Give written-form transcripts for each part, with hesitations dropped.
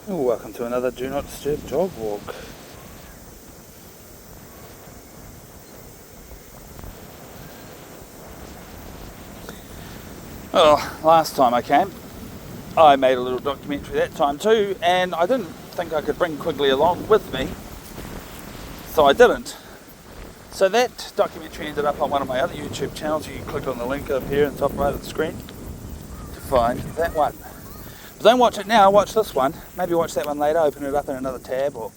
Welcome to another Do Not Disturb dog walk. Well, last time I came, I made a little documentary that time too, and I didn't think I could bring Quigley along with me, so I didn't. So that documentary ended up on one of my other YouTube channels. You can click on the link up here in the top right of the screen to find that one. But don't watch it now, watch this one. Maybe watch that one later, open it up in another tab or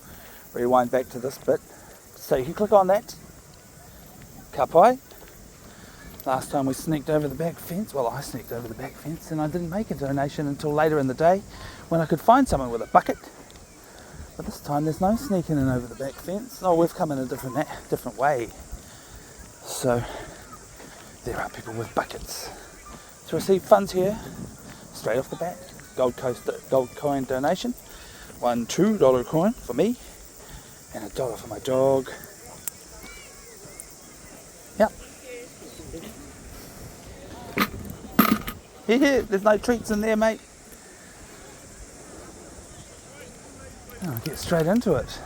rewind back to this bit. So you can click on that. Kapai. Last time we sneaked over the back fence. Well, I sneaked over the back fence and I didn't make a donation until later in the day when I could find someone with a bucket. But this time there's no sneaking in over the back fence. Oh, we've come in a different way. So there are people with buckets to receive funds here straight off the bat. Gold coin donation. One $2 coin for me and $1 for my dog. Yep. Here, there's no treats in there, mate. I'll get straight into it.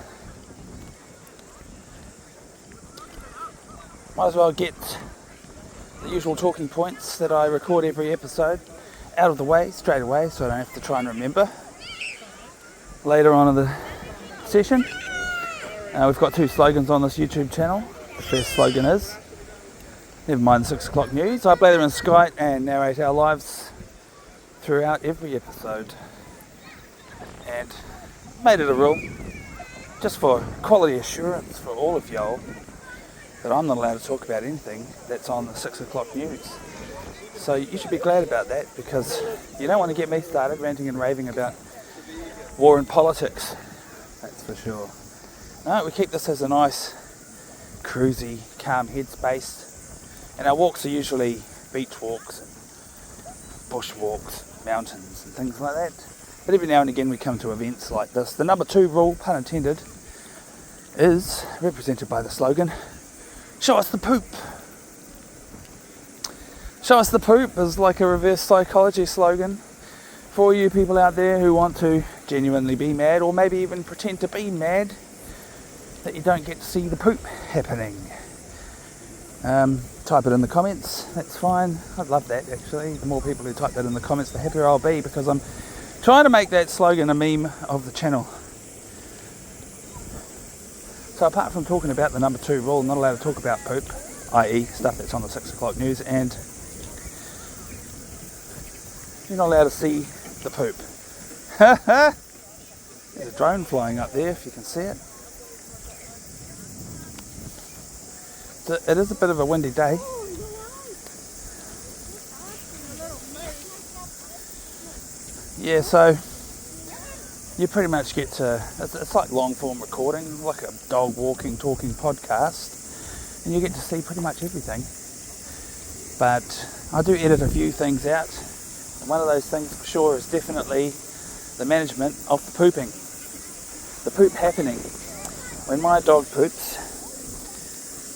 Might as well get the usual talking points that I record every episode out of the way straight away, so I don't have to try and remember later on in the session. We've got two slogans on this YouTube channel. The first slogan is, never mind the 6 o'clock news, I blather and skite and narrate our lives throughout every episode. And made it a rule, just for quality assurance for all of y'all, that I'm not allowed to talk about anything that's on the 6 o'clock news. So you should be glad about that, because you don't want to get me started ranting and raving about war and politics, that's for sure. No, we keep this as a nice, cruisy, calm headspace, and our walks are usually beach walks, and bush walks, mountains and things like that. But every now and again we come to events like this. The number 2 rule, pun intended, is represented by the slogan, show us the poop. Show us the poop is like a reverse psychology slogan for you people out there who want to genuinely be mad, or maybe even pretend to be mad that you don't get to see the poop happening. Type it in the comments, that's fine. I'd love that actually. The more people who type that in the comments, the happier I'll be, because I'm trying to make that slogan a meme of the channel. So apart from talking about the number 2 rule, not allowed to talk about poop, i.e. stuff that's on the 6 o'clock news, and you're not allowed to see the poop. There's a drone flying up there, if you can see it. So it is a bit of a windy day. Yeah, so you pretty much get to, it's like long form recording, like a dog walking, talking podcast, and you get to see pretty much everything. But I do edit a few things out, and one of those things for sure is definitely the management of the pooping. The poop happening. When my dog poops,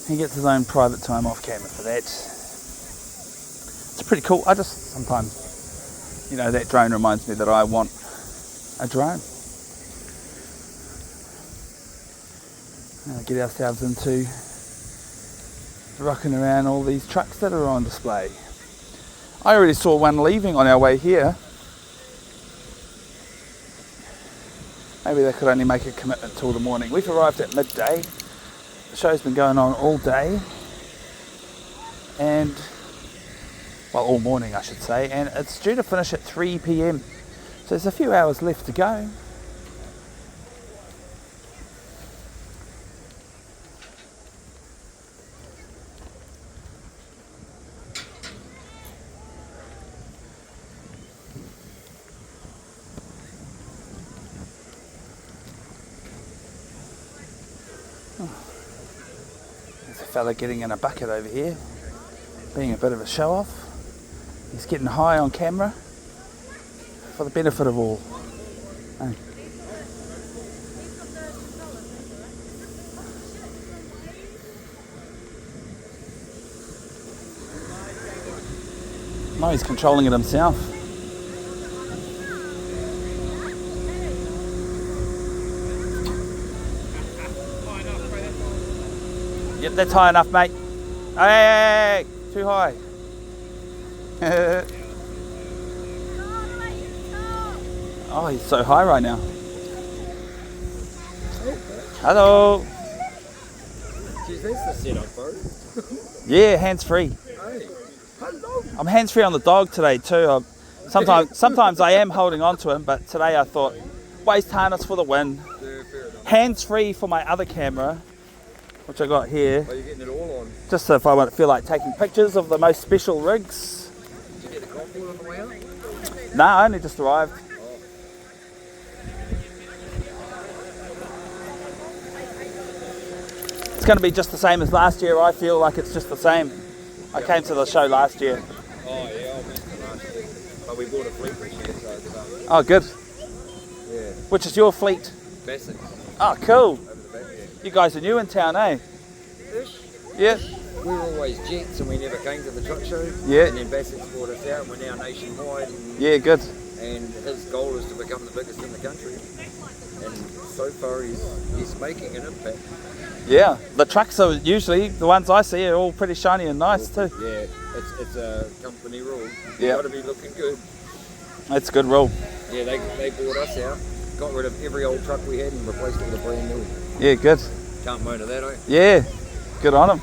he gets his own private time off camera for that. It's pretty cool. I just sometimes, that drone reminds me that I want a drone. Get ourselves into rocking around all these trucks that are on display. I already saw one leaving on our way here. Maybe they could only make a commitment till the morning. We've arrived at midday. The show's been going on all day, and all morning I should say, and it's due to finish at 3 p.m. so there's a few hours left to go. There's a fella getting in a bucket over here, being a bit of a show off. He's getting high on camera for the benefit of all. Hey. No, he's controlling it himself. Yep, that's high enough, mate. Hey, too high. Oh, he's so high right now. Hello. Jeez, that's the setup, bro. Yeah, hands-free. Hey, hello. I'm hands-free on the dog today too. Sometimes I am holding on to him, but today I thought, waist harness for the win. Yeah, fair enough. Hands-free for my other camera, which I got here. Are you getting it all on? Just so if I feel like taking pictures of the most special rigs. Did you get the convoy on the way out? No, I only just arrived. It's going to be just the same as last year. I feel like it's just the same. I came to the show last year. Oh, yeah, I missed it last year. But we bought a fleet this year, so it's Oh, good. yeah. Which is your fleet? Basic. Oh, cool. Over the back there. You guys are new in town, eh? Ish. Yeah. We were always Jets and we never came to the truck show. Yeah. And then Bassett's brought us out and we're now nationwide. Yeah, good. And his goal is to become the biggest in the country. And so far he's making an impact. Yeah. The trucks are usually, the ones I see are all pretty shiny and nice too. Yeah, it's a company rule. Yeah. You've got to be looking good. That's a good rule. Yeah, they bought us out, got rid of every old truck we had and replaced it with a brand new. Yeah, good. Can't moan at that, eh? Yeah. Good on them.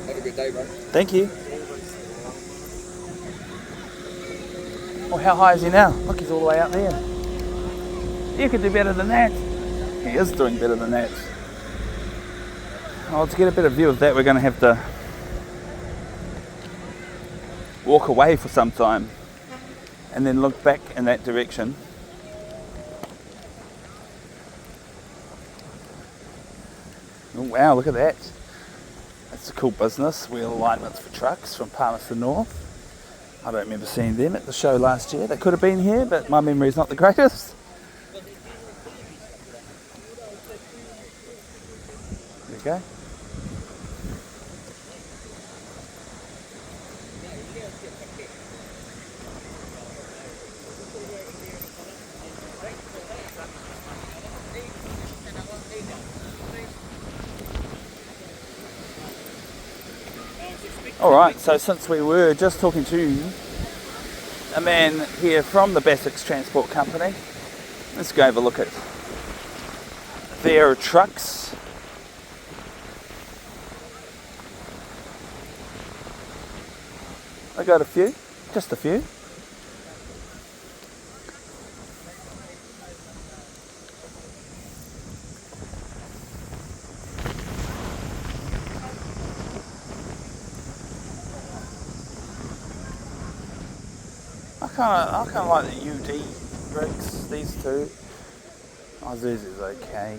Have a good day, bro. Thank you. Oh, how high is he now? Look, he's all the way out there. You could do better than that. He is doing better than that. Oh, to get a better view of that, we're going to have to walk away for some time and then look back in that direction. Oh, wow, look at that. That's a cool business. Wheel alignments for trucks from Palmerston North. I don't remember seeing them at the show last year. They could have been here, but my memory's not the greatest. There we go. Alright, so since we were just talking to a man here from the Bassett's Transport Company, let's go have a look at their trucks. I got a few, just a few. I kind of like the UD rigs, these two. Oh, this is okay.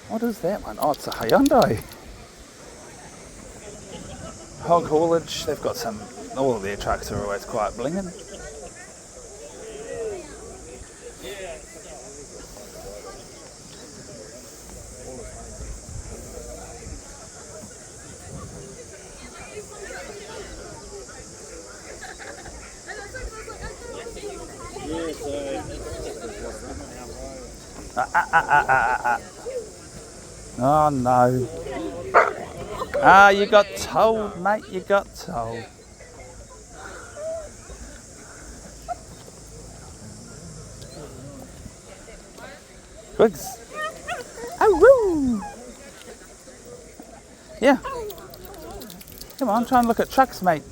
What is that one? Oh, it's a Hyundai. Hog haulage, they've got some, all of their trucks are always quite blinging. Oh no. Ah, you got told, mate, you got told. Quigs. Oh, woo! Yeah. Come on, try and look at trucks, mate.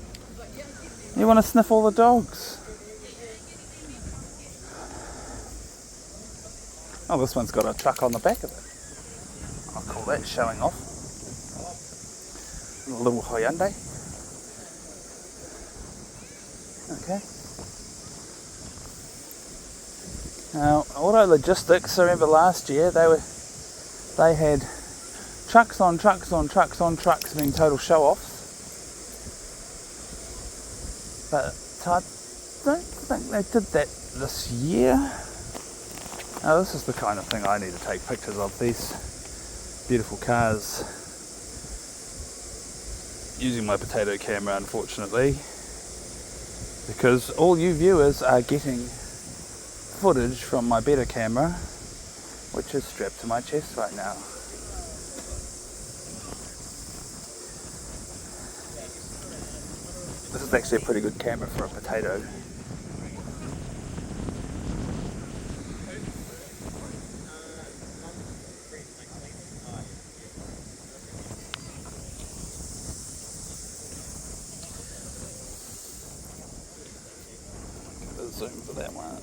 You want to sniff all the dogs? Oh, this one's got a truck on the back of it. I'll call that showing off. A little Hyundai. Okay. Now, Auto Logistics, I remember last year they had trucks on trucks on trucks on trucks being total show-offs. But I don't think they did that this year. Now this is the kind of thing I need to take pictures of, these beautiful cars. Using my potato camera, unfortunately, because all you viewers are getting footage from my better camera, which is strapped to my chest right now. This is actually a pretty good camera for a potato. Zoom for that one.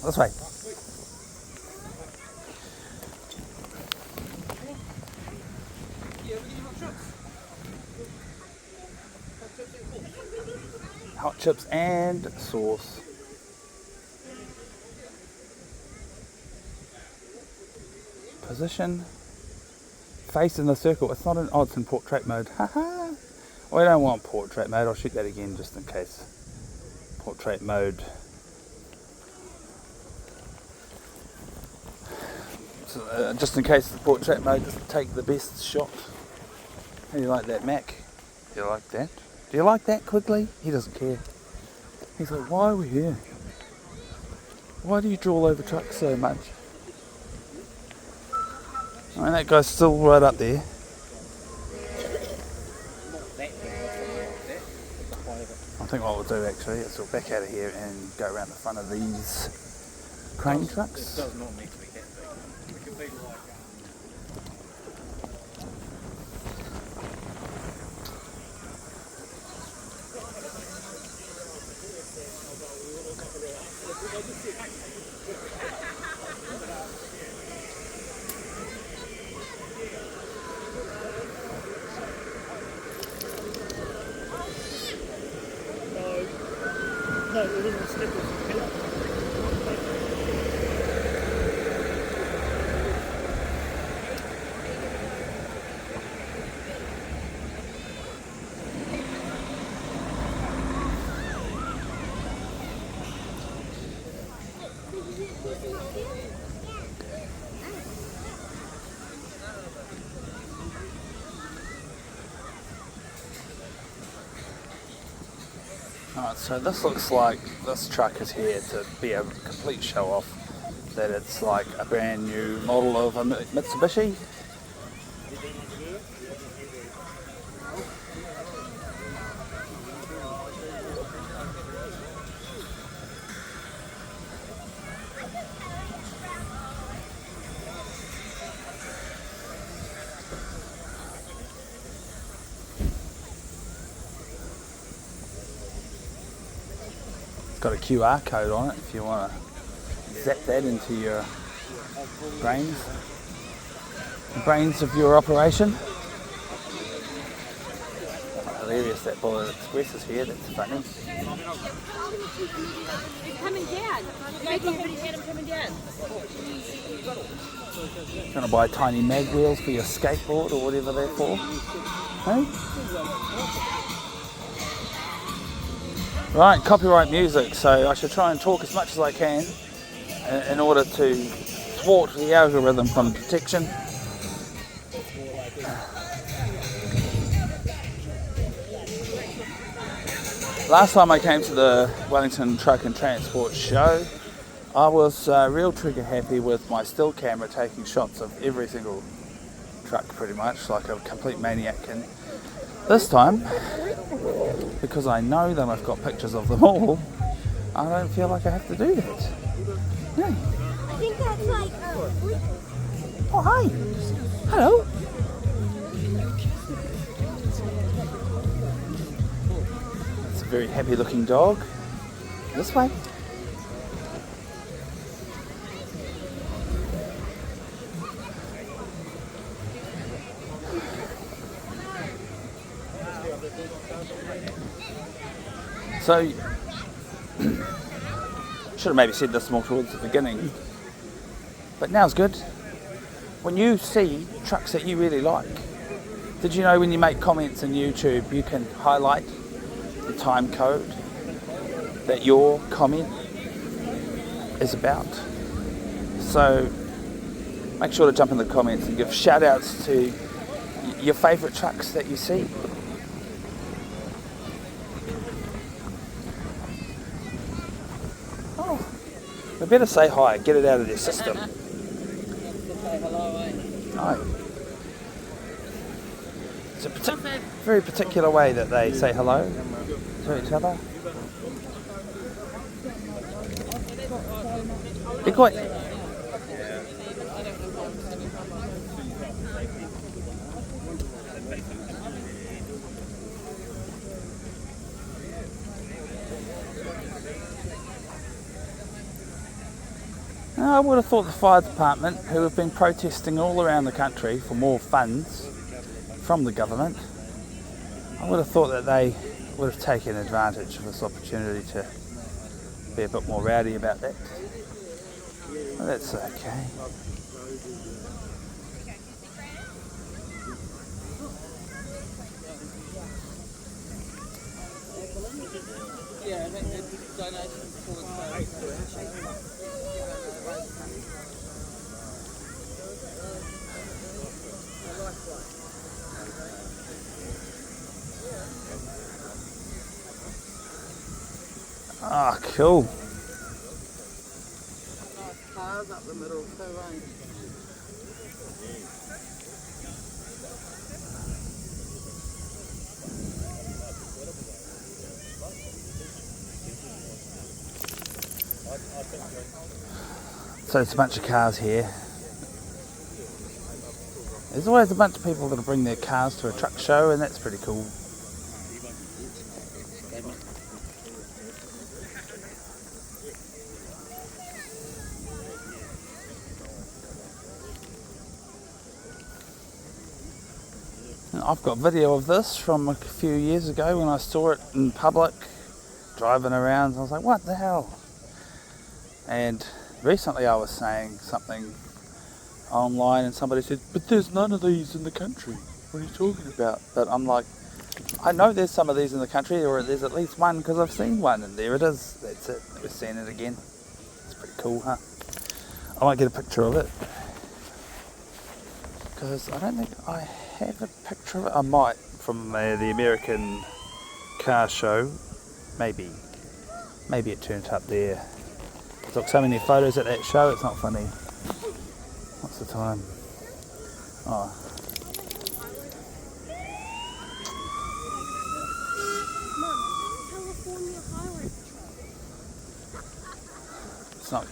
This way. Hot chips and sauce. Position. Face in the circle. It's not an odds in portrait mode. Haha. We don't want portrait mode. I'll shoot that again just in case. Portrait mode. So, just in case the portrait mode doesn't take the best shot. How do you like that, Mac? Do you like that? Do you like that, Quigley? He doesn't care. He's like, why are we here? Why do you draw over trucks so much? I mean, that guy's still right up there. I think what we'll do actually is we'll back out of here and go around the front of these crane trucks. It does not need to be that big. It can be like No, it wasn't slippers. Alright, so this looks like this truck is here to be a complete show off that it's like a brand new model of a Mitsubishi. Got a QR code on it if you want to zap that into your brains of your operation. Hilarious that Bullet Express is here, that's funny. It's coming down. Making everybody hear him coming down. Trying to buy tiny mag wheels for your skateboard or whatever they're for. Hey? Right, copyright music, so I should try and talk as much as I can in order to thwart the algorithm from detection. Last time I came to the Wellington Truck and Transport show, I was real trigger happy with my still camera taking shots of every single truck pretty much, like a complete maniac. And this time, because I know that I've got pictures of them all, I don't feel like I have to do that. No. I think that's like. Oh, hi. Hello. It's a very happy looking dog. This way. So, should have maybe said this more towards the beginning, but now's good. When you see trucks that you really like, did you know when you make comments in YouTube, you can highlight the time code that your comment is about? So make sure to jump in the comments and give shout outs to your favourite trucks that you see. Oh, we better say hi, get it out of their system. No. It's a very particular way that they say hello to each other. Be quite. I would have thought the fire department, who have been protesting all around the country for more funds from the government, I would have thought that they would have taken advantage of this opportunity to be a bit more rowdy about that. Well, that's okay. Yeah, I think the donation towards Ah, cool. nice cars up the middle too, eh? So it's a bunch of cars here. There's always a bunch of people that'll bring their cars to a truck show, and that's pretty cool. And I've got video of this from a few years ago when I saw it in public, driving around. I was like, what the hell? And recently I was saying something online and somebody said, but there's none of these in the country. What are you talking about? But I'm like, I know there's some of these in the country, or there's at least one because I've seen one, and there it is. That's it. We're seeing it again. It's pretty cool, huh? I might get a picture of it because I don't think I have a picture of it. I might from the American car show. Maybe it turned up there. I took so many photos at that show, it's not funny. What's the time? Oh. It's not.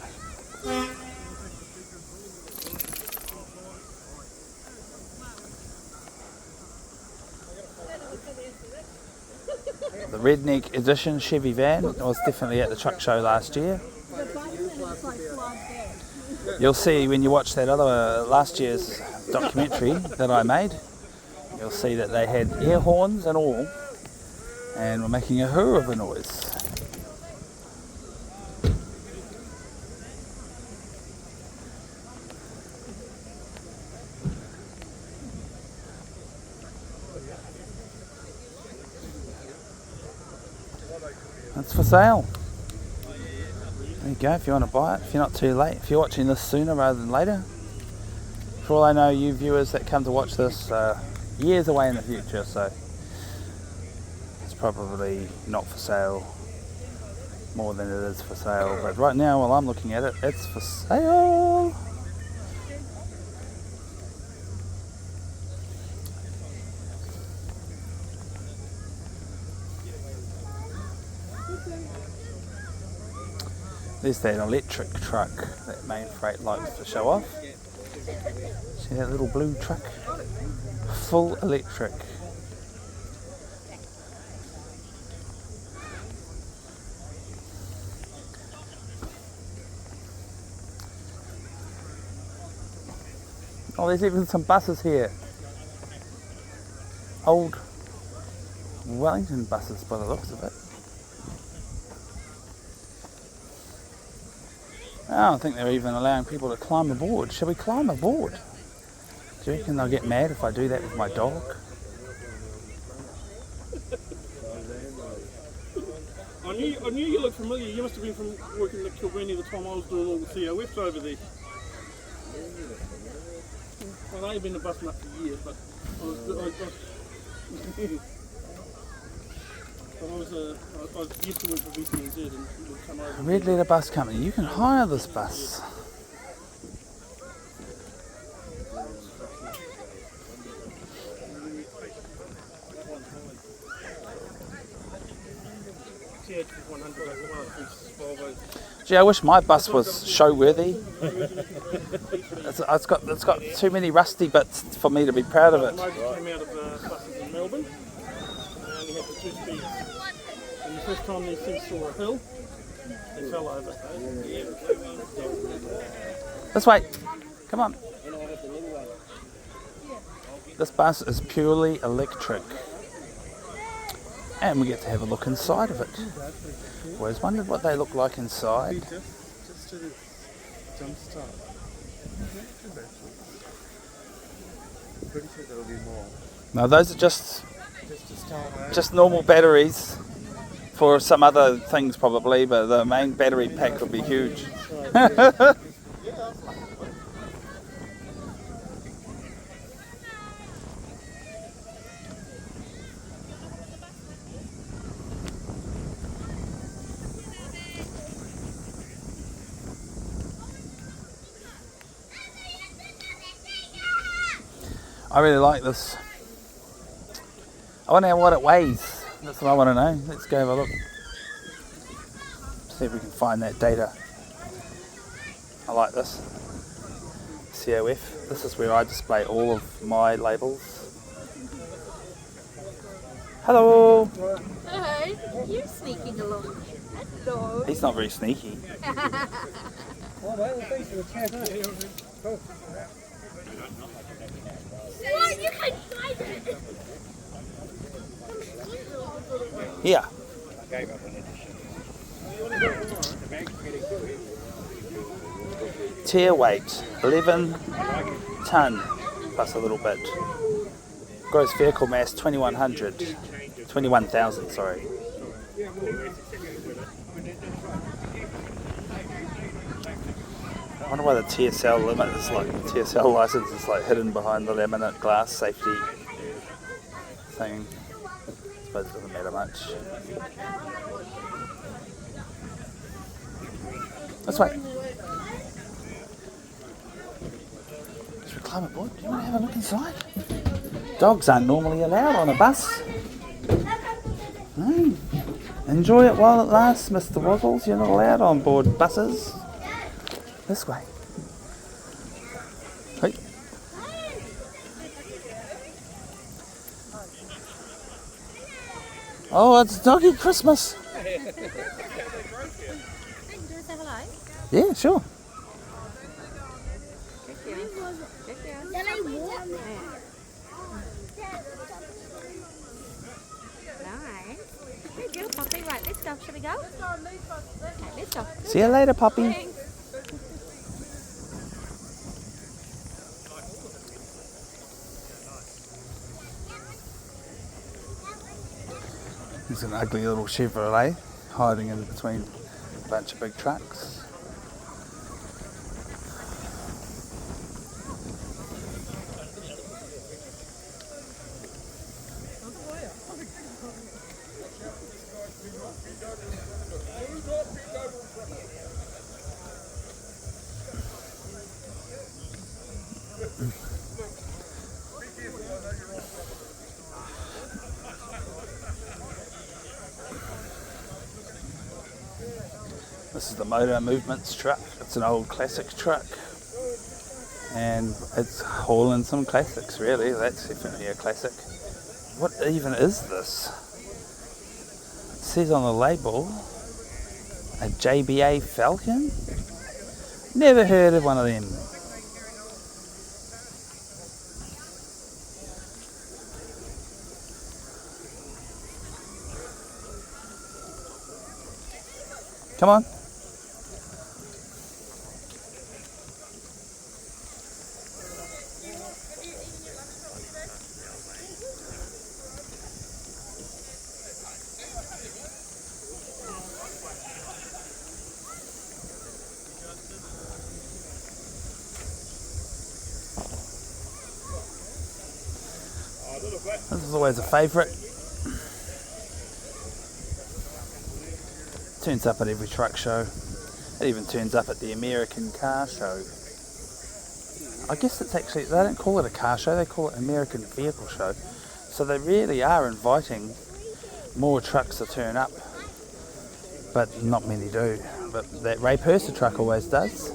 The Redneck Edition Chevy van was definitely at the truck show last year. You'll see when you watch that other last year's documentary that I made, you'll see that they had air horns and all, and were making a hoo of a noise. It's for sale. There you go, if you want to buy it, if you're not too late, if you're watching this sooner rather than later. For all I know, you viewers that come to watch this years away in the future, so it's probably not for sale more than it is for sale. But right now, while I'm looking at it, it's for sale. There's that electric truck that Main Freight likes to show off. See that little blue truck? Full electric. Oh, there's even some buses here. Old Wellington buses by the looks of it. I don't think they're even allowing people to climb aboard. Shall we climb aboard? Do you reckon they'll get mad if I do that with my dog? I knew you looked familiar. You must have been from working at Kilburney the time I was doing all the COFs over there. Well, they've been a bus nut for years, but I used to work for VTNZ and would come over. Red Letter Bus Company. You can hire this bus. Gee, I wish my bus was show worthy. It's got too many rusty bits for me to be proud of it. Moses came out of buses in Melbourne. They only had the 2 speeds. And the first time these things saw a hill, they fell over. This way. Come on. This bus is purely electric. And we get to have a look inside of it. Always wondered what they look like inside. Just to jump start. Pretty sure there'll be more. No, those are just Just to start. normal batteries for some other things probably, but the main battery pack would be huge. I really like this. I wonder what it weighs. That's what I want to know. Let's go have a look. See if we can find that data. I like this. COF. This is where I display all of my labels. Hello. Hey, you're sneaking along. Hello. He's not very sneaky. What? You can find it. Here. Tier weight 11 ton plus a little bit. Gross vehicle mass 21,000, sorry. I wonder why the TSL limit is like, the TSL license is like hidden behind the laminate glass safety thing. I suppose it doesn't matter much. This way. Should we climb aboard? Do you want to have a look inside? Dogs aren't normally allowed on a bus. No. Enjoy it while it lasts, Mr. Wazzles. You're not allowed on board buses. This way. Hey. Oh, it's Doggy Christmas. Do you want to say hello? Yeah, sure. Nice. Good girl, puppy. Right, let's go. Shall we go? Okay, let's go. See you later, puppy. Thanks. There's an ugly little Chevrolet hiding in between a bunch of big trucks. This is the Motor Movements truck. It's an old classic truck and it's hauling some classics really. That's definitely a classic. What even is this? It says on the label a JBA Falcon? Never heard of one of them. Come on. is always a favourite. Turns up at every truck show. It even turns up at the American Car Show. I guess it's actually, they don't call it a car show, they call it American Vehicle Show. So they really are inviting more trucks to turn up, but not many do. But that Ray Purser truck always does.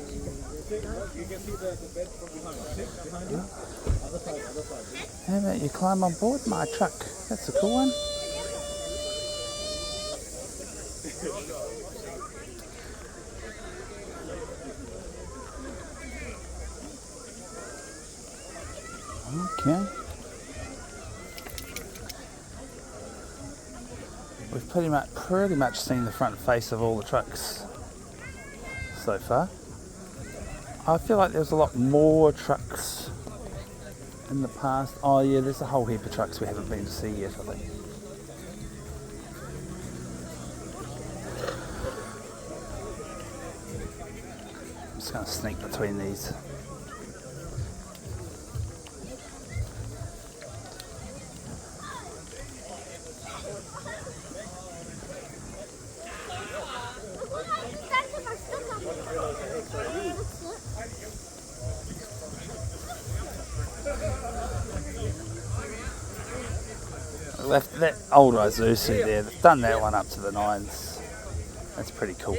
How about you climb on board my truck? That's a cool one. Okay. We've pretty much seen the front face of all the trucks so far. I feel like there's a lot more trucks in the past. Oh yeah, there's a whole heap of trucks we haven't been to see yet, I think. I'm just going to sneak between these. Left that old Isuzu there, they've done that one up to the 9s. That's pretty cool.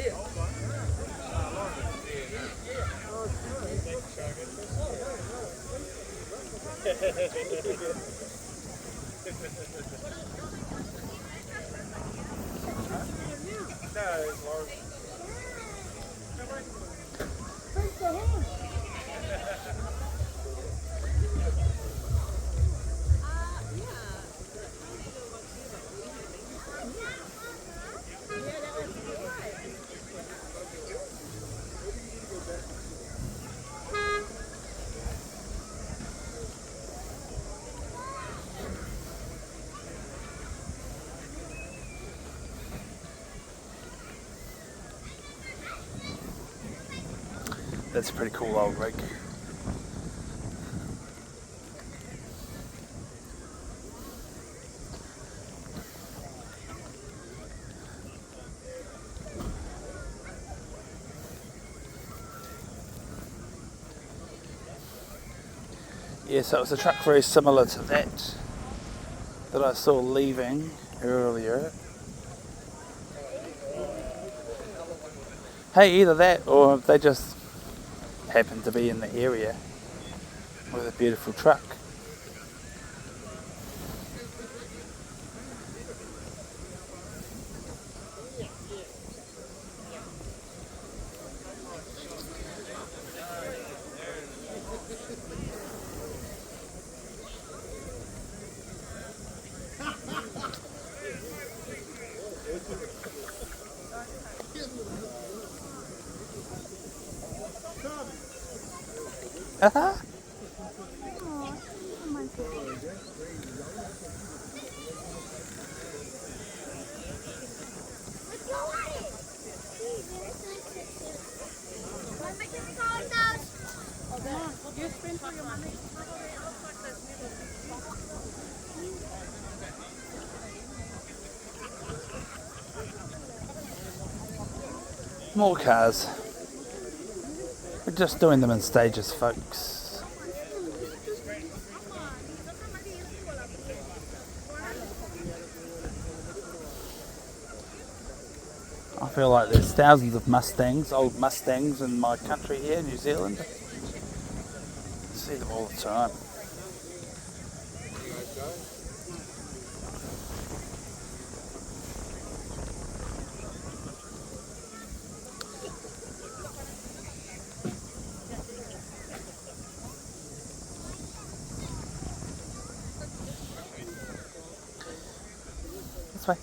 That's a pretty cool old rig. Yeah, so it was a truck very similar to that I saw leaving earlier. Hey, either that or they just happened to be in the area with a beautiful truck. More cars. We're just doing them in stages, folks. I feel like there's thousands of Mustangs, old Mustangs in my country here, New Zealand. See them all the time. This way.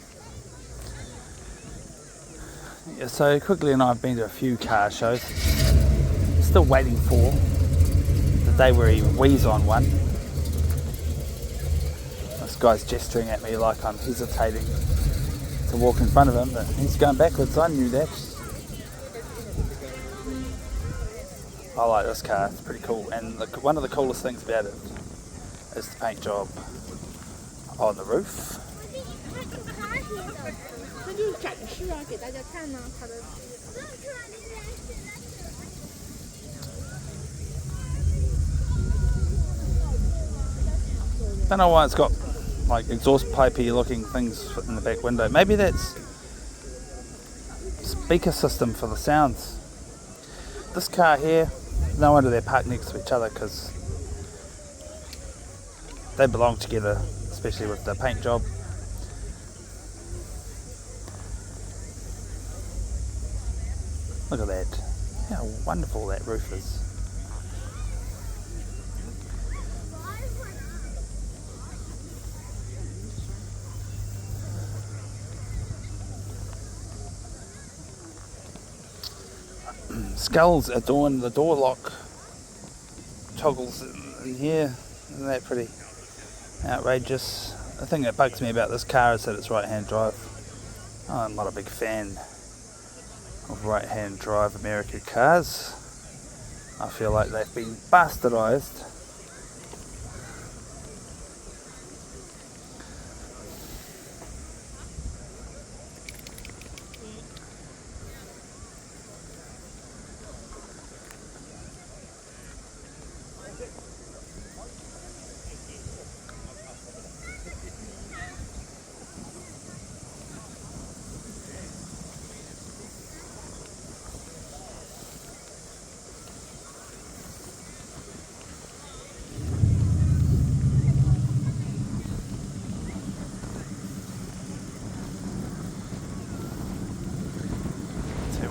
Yeah, so Quigley and I have been to a few car shows. Still waiting for the day where he wheezes on one. This guy's gesturing at me like I'm hesitating to walk in front of him, but he's going backwards. I knew that. I like this car, it's pretty cool, and one of the coolest things about it is the paint job. on the roof. 那就是展示啊，给大家看呢、它的。 Don't know why it's got like exhaust pipey looking things in the back window. Maybe that's speaker system for the sounds. This car here, no wonder they're parked next to each other because they belong together, especially with the paint job. Look at that, how wonderful that roof is. Skulls adorn the door lock toggles in here. Isn't that pretty outrageous? The thing that bugs me about this car is that it's right-hand drive. I'm not a big fan of right-hand drive American cars. I feel like they've been bastardized.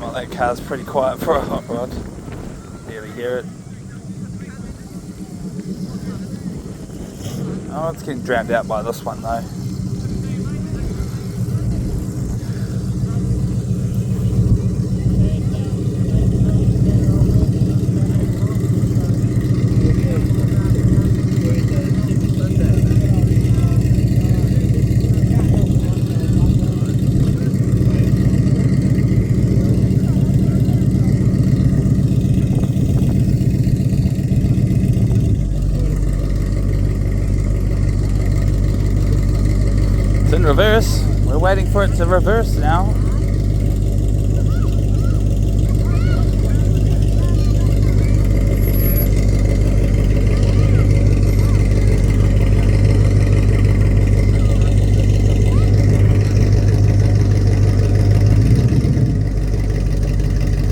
Well, that car's pretty quiet for a hot rod. Barely hear it. Oh, it's getting drowned out by this one though. Reverse. We're waiting for it to reverse now.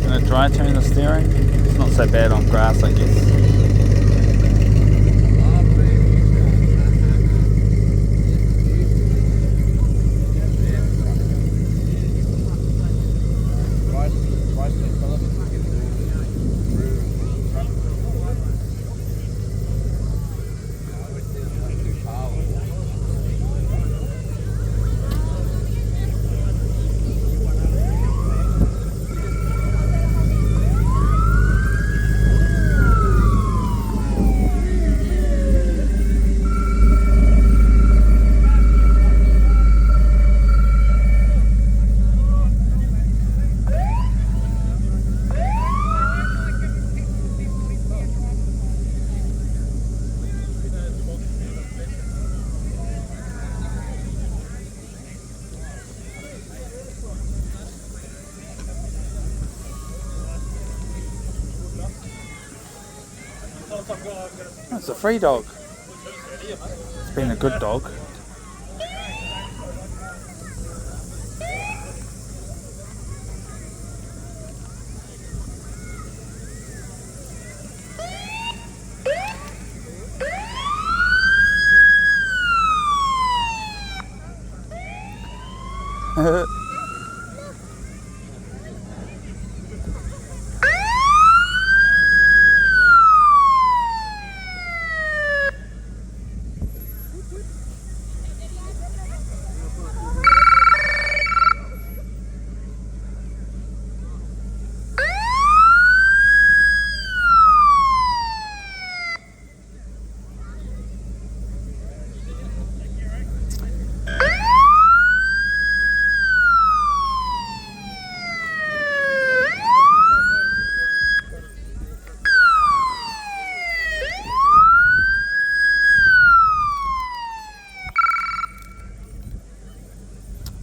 Gonna dry tune the steering. It's not so bad on grass, I guess. It's a free dog. It's been a good dog.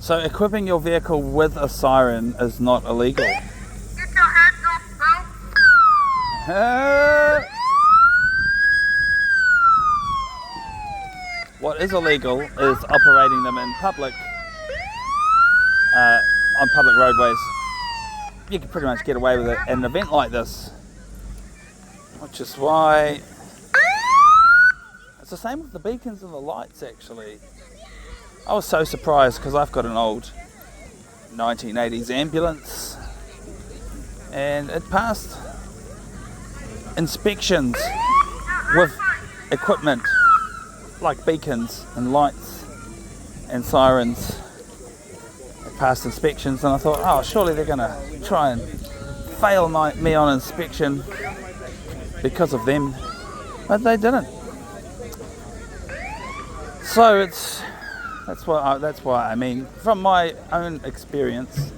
So equipping your vehicle with a siren is not illegal. Get your hands off, bro! What is illegal is operating them in public, on public roadways. You can pretty much get away with it at an event like this, which is why it's the same with the beacons and the lights. Actually, I was so surprised because I've got an old 1980s ambulance and it passed inspections with equipment like beacons and lights and sirens. It passed inspections and I thought, oh, surely they're going to try and fail me on inspection because of them, but they didn't. So that's why I mean, from my own experience,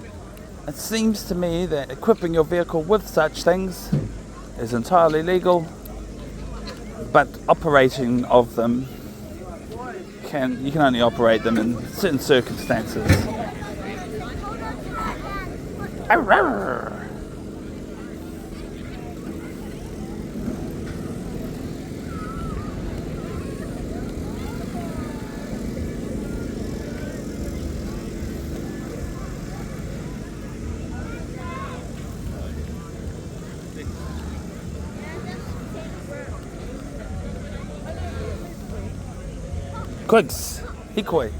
it seems to me that equipping your vehicle with such things is entirely legal, but operating of them you can only operate them in certain circumstances. Arrgh. Quigs, Hikoi.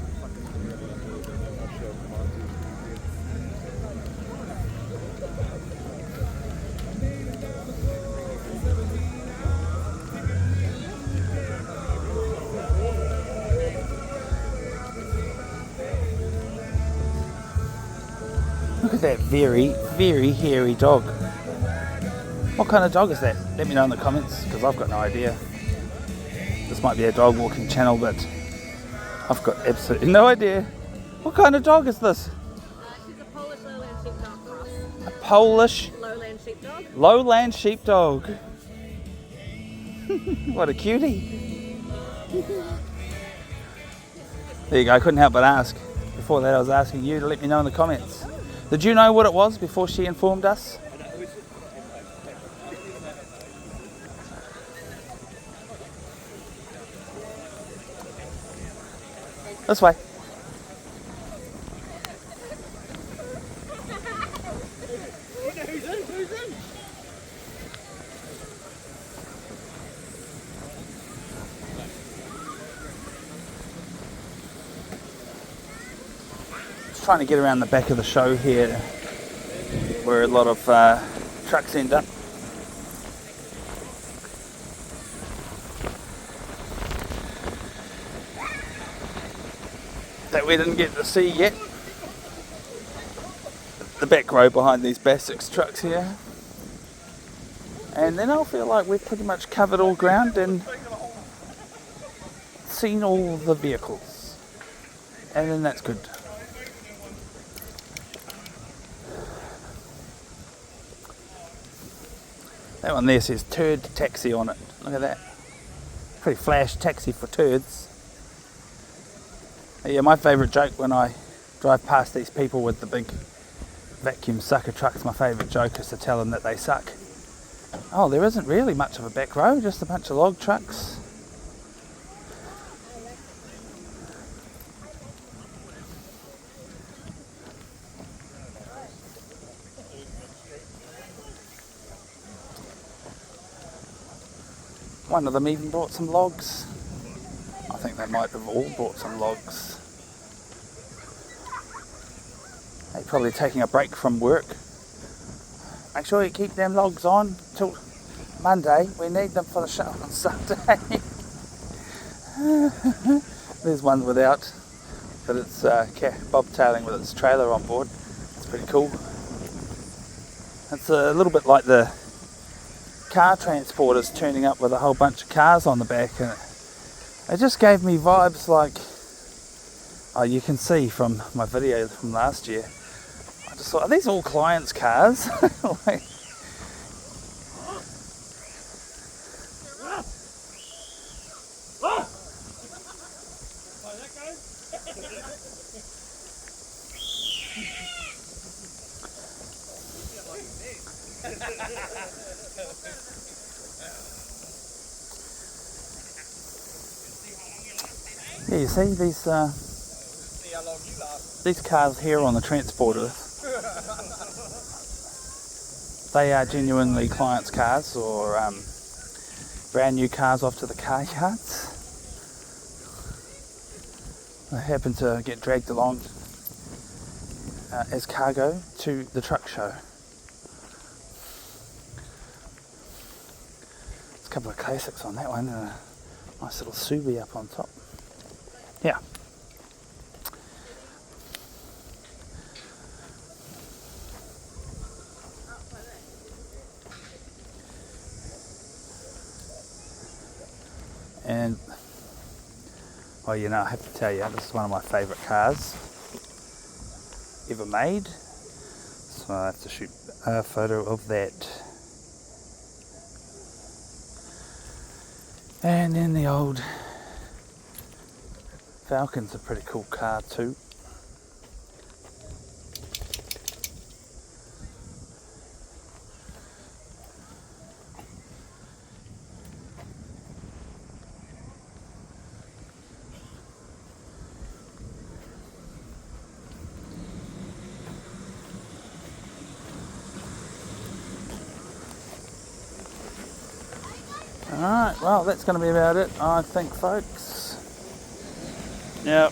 Look at that very, very hairy dog. What kind of dog is that? Let me know in the comments, because I've got no idea. This might be a dog walking channel, but I've got absolutely no idea. What kind of dog is this? She's a Polish lowland sheepdog cross. A Polish Lowland sheepdog. lowland sheepdog. What a cutie. There you go, I couldn't help but ask. Before that I was asking you to let me know in the comments. Did you know what it was before she informed us? This way. Just trying to get around the back of the show here, where a lot of trucks end up. That we didn't get to see yet. The back row behind these Basics trucks here. And then I'll feel like we've pretty much covered all ground and seen all the vehicles. And then that's good. That one there says turd taxi on it. Look at that. Pretty flash taxi for turds. Yeah, my favourite joke when I drive past these people with the big vacuum sucker trucks, my favourite joke is to tell them that they suck. Oh, there isn't really much of a back row, just a bunch of log trucks. One of them even brought some logs. I think they might have all brought some logs. They're probably taking a break from work. Make sure you keep them logs on till Monday. We need them for the show on Sunday. There's one without, but it's bobtailing with its trailer on board. It's pretty cool. It's a little bit like the car transporters turning up with a whole bunch of cars on the back, and it just gave me vibes like, oh, you can see from my video from last year, I just thought, are these all clients' cars? Like, Yeah, you see these cars here on the transporter, they are genuinely clients' cars or brand new cars off to the car yards. They happen to get dragged along as cargo to the truck show. There's a couple of classics on that one and a nice little Subi up on top. Yeah. And, well, you know, I have to tell you, this is one of my favourite cars ever made. So I have to shoot a photo of that. And then the old Falcon's a pretty cool car too. Alright, well, that's going to be about it, I think, folks. Now,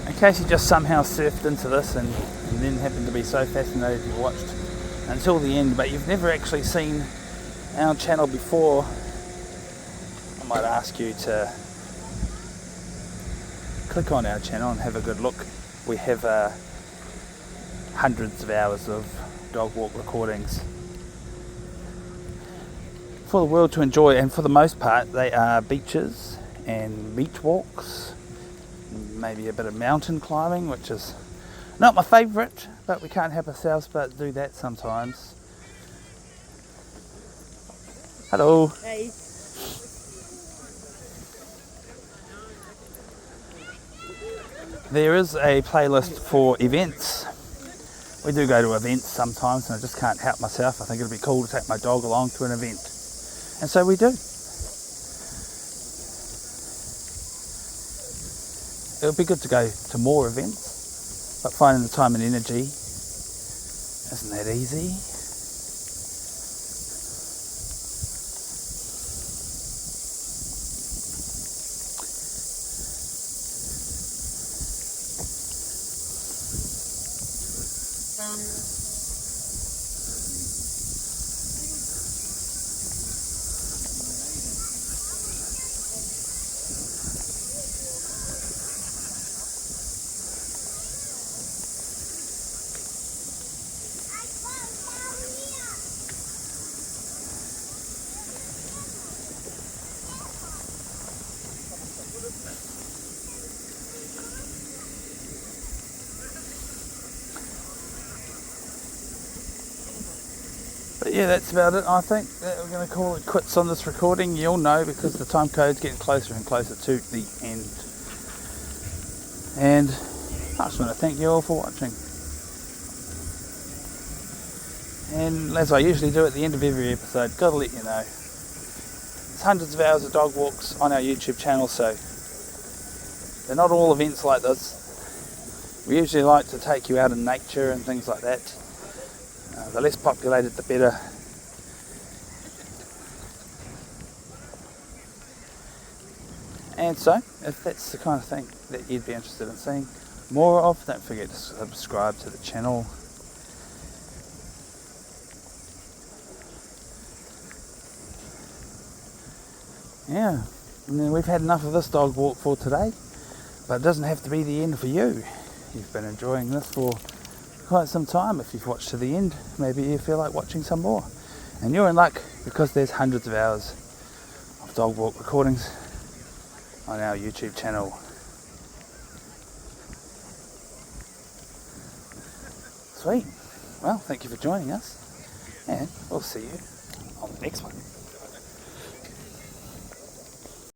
in case you just somehow surfed into this and then happened to be so fascinated you watched until the end, but you've never actually seen our channel before, I might ask you to click on our channel and have a good look. We have hundreds of hours of dog walk recordings for the world to enjoy, and for the most part they are beaches and beach walks, maybe a bit of mountain climbing, which is not my favourite, but we can't help ourselves but do that sometimes. Hello. Hey. There is a playlist for events. We do go to events sometimes and I just can't help myself. I think it'd be cool to take my dog along to an event. And so we do. It would be good to go to more events, but finding the time and energy isn't that easy. But yeah, that's about it. I think that we're going to call it quits on this recording. You'll know because the time code's getting closer and closer to the end. And I just want to thank you all for watching. And as I usually do at the end of every episode, got to let you know, there's hundreds of hours of dog walks on our YouTube channel, so they're not all events like this. We usually like to take you out in nature and things like that. The less populated, the better. And so, if that's the kind of thing that you'd be interested in seeing more of, don't forget to subscribe to the channel. Yeah, and then we've had enough of this dog walk for today, but it doesn't have to be the end for you. You've been enjoying this for quite some time. If you've watched to the end, maybe you feel like watching some more, and you're in luck because there's hundreds of hours of dog walk recordings on our YouTube channel. Sweet. Well, thank you for joining us, and we'll see you on the next one.